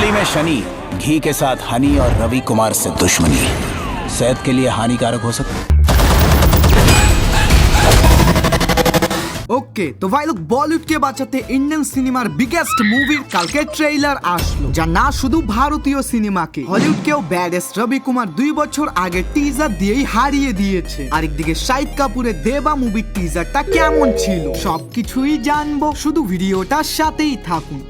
कुंडली में शनि, घी के साथ हनी और रवि कुमार से दुश्मनी सेहत के लिए हानिकारक हो सकता है। ওকে তো ভাই লোক বলিউডকে বাঁচাতে ইন্ডিয়ান সিনেমার বিগেস্ট মুভির কালকে ট্রেইলার আসলো, যা না শুধু ভারতীয় সিনেমাকে হলিউডকেও ব্যাডেস্ট রবি কুমার 2 বছর আগে টিজার দিয়েই হারিয়ে দিয়েছে। আরেকদিকে শাহিদ কাপুরের দেবা মুভির টিজারটা কেমন ছিল সবকিছুই জানবো, শুধু ভিডিওটার সাথেই থাকুন।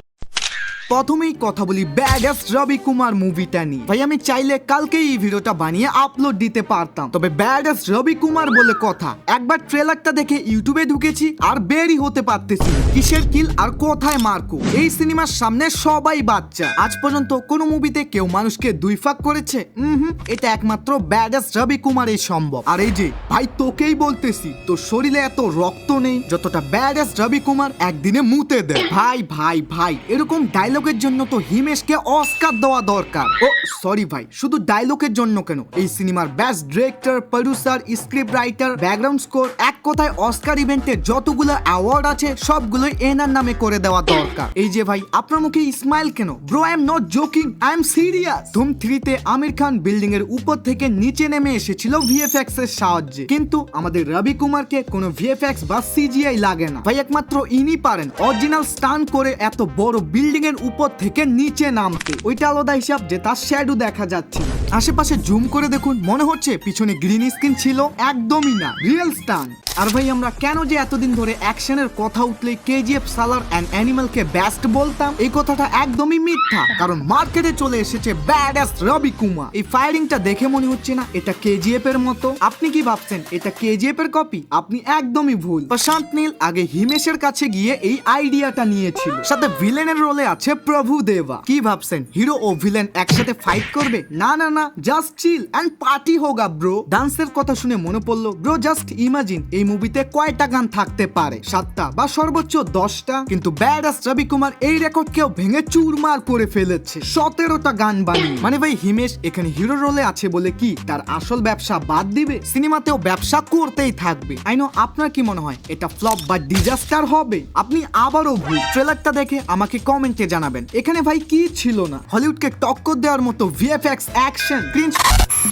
প্রথমেই কথা বলি ব্যাডেস্ট রবি কুমার মুভিটা নিয়ে। ভাই আমি চাইলে কালকে এই ভিডিওটা বানিয়ে আপলোড দিতে পারতাম, তবে ব্যাডেস্ট রবি কুমার বলে কথা, একবার ট্রেলারটা দেখে ইউটিউবে ঢুকেছি আর বেরই হতে পারতেছি। কিসের কিল আর কোথায় মার্কো, এই সিনেমার সামনে সবাই বাচ্চা। আজ পর্যন্ত কোন মুভিতে কেউ মানুষকে দুই ফাঁক করেছে? এটা একমাত্র ব্যাডেস্ট রবি কুমারই সম্ভব। আর এই যে ভাই তোকেই বলতেছি, তোর শরীরে এত রক্ত নেই যতটা ব্যাডেস্ট রবি কুমার একদিনে মুতে দেয়। ভাই ভাই ভাই এরকম ডায়লগের জন্য তো হিমেশকে অস্কার দেওয়া দরকার। ও সরি ভাই, শুধু ডায়লগের জন্য কেন, এই সিনেমার best director, producer, script writer, background score, এক কথায় অস্কার ইভেন্টে যতগুলো অ্যাওয়ার্ড আছে সবগুলোই এনার নামে করে দেওয়া দরকার। এই যে ভাই আপনার মুখে স্মাইল কেন? Bro I am not joking, I am serious. Dhoom 3 তে আমির খান বিল্ডিং এর উপর থেকে নিচে নেমে এসেছিল ভিএফএক্স এর সাহায্যে, কিন্তু আমাদের রবি কুমারকে কোনো ভিএফএক্স বা সিজিআই লাগে না। ভাই একমাত্র ইনি পারেন অরিজিনাল স্টান করে এত বড় বিল্ডিং এর উপর থেকে নিচে নামতে। ওইটা আলাদা হিসাব যে তার শ্যাডো দেখা যাচ্ছে না। আশেপাশে জুম করে দেখুন, মনে হচ্ছে পিছনে গ্রিন স্ক্রিন ছিল, একদমই না, রিয়েল স্টান। আর ভাই আমরা কেন যে এতদিন ধরে অ্যাকশনের কথা উঠলে কেজিএফ সালার অ্যান্ড অ্যানিমালকে বেস্ট বলতাম, এই কথাটা একদমই মিথ্যা, কারণ মার্কেটে চলে এসেছে ব্যাডেস্ট রবি কুমার। এই ফায়ারিংটা দেখে মনে হচ্ছে না এটা কেজিএফ এর মতো? আপনি কি ভাবছেন এটা কেজিএফ এর কপি? আপনি একদমই ভুল। প্রশান্ত নীল আগে হিমেশের কাছে গিয়ে এই আইডিয়াটা নিয়েছিল। সাথে ভিলেনের রোলে আছে প্রভু দেবা। কি ভাবছেন হিরো ও ভিলেন একসাথে ফাইট করবে? না না না, জাস্ট চিল এন্ড পার্টি হোগা ব্রো। ডান্সের কথা শুনে মনে পড়লো, ব্রো জাস্ট ইমাজিন এই মুভিতে কয়টা গান থাকতে পারে? 7টা বা সর্বোচ্চ 10টা, কিন্তু ব্যাডেস্ট রবি কুমার এই রেকর্ডকেও ভেঙে চুরমার করে ফেলেছে 17টা গান বানিয়ে। মানে ভাই হিমেশ এখানে হিরো রোলে আছে বলে কি তার আসল ব্যবসা বাদ দিবে? সিনেমাতেও ব্যবসা করতেই থাকবে। আই নো আপনার কি মনে হয় এটা ফ্লপ বা ডিজাস্টার হবে? আপনি আবারও ভুল। ট্রেলারটা দেখে আমাকে কমেন্টে জানাবেন এখানে ভাই কি ছিল না? হলিউডকে টক্কর দেওয়ার মতো ভিএফএক্স, অ্যাকশন, ক্রিঞ্জ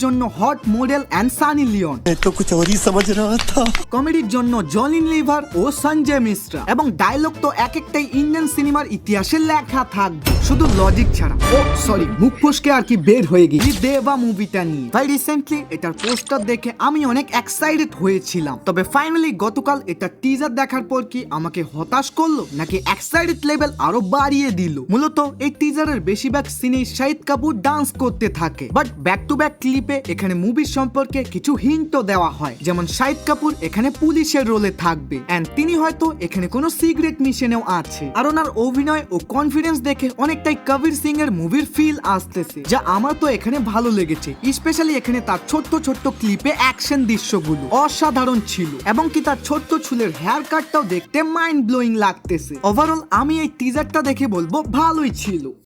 জন্য hot model and Sunny Leone, तो कुछ और ही समझ रहा था। কমেডির জন্য জলিন লিভার ও সঞ্জয় মিশ্রা, এবং ডায়লগ তো এক একটাই ইন্ডিয়ান সিনেমার ইতিহাসে লেখা থাকবে, শুধু লজিক ছাড়া। ও সরি, মুখ ফসকে আর কি বের হয়ে গেছি দেবা মুভিটা নিয়ে। ভাই রিসেন্টলি এটার পোস্টার দেখে আমি অনেক এক্সাইটেড হয়েছিলাম, তবে ফাইনালি গতকাল এটা টিজার দেখার পর কি আমাকে হতাশ করলো নাকি এক্সাইটেড লেভেল আরো বাড়িয়ে দিল? মূলত এই টিজারের বেশিরভাগ সিনে শাহিদ কাপুর ডান্স করতে থাকে, বাট ব্যাক টু ব্যাক ক্লিপে এখানে মুভির সম্পর্কে কিছু হিন্টও দেওয়া হয়, যেমন শাহিদ কাপুর এখানে পুলিশের রোলে থাকবে এন্ড তিনি হয়তো এখানে কোনো সিক্রেট মিশনেও আছে। আর ওনার অভিনয় ও কনফিডেন্স দেখে অনেকটাই কবির সিং এর মুভির ফিল আসতেছে, যা আমার তো এখানে ভালো লেগেছে। স্পেশালি এখানে তার ছোট্ট ছোট্ট ক্লিপে অ্যাকশন দৃশ্যগুলো অসাধারণ ছিল, এবং কি তার ছোট্ট চুলের হেয়ার কাটটাও দেখতে মাইন্ড ব্লোয়িং লাগতেছে। ওভারঅল আমি এই টিজারটা দেখে বলবো ভালোই ছিল।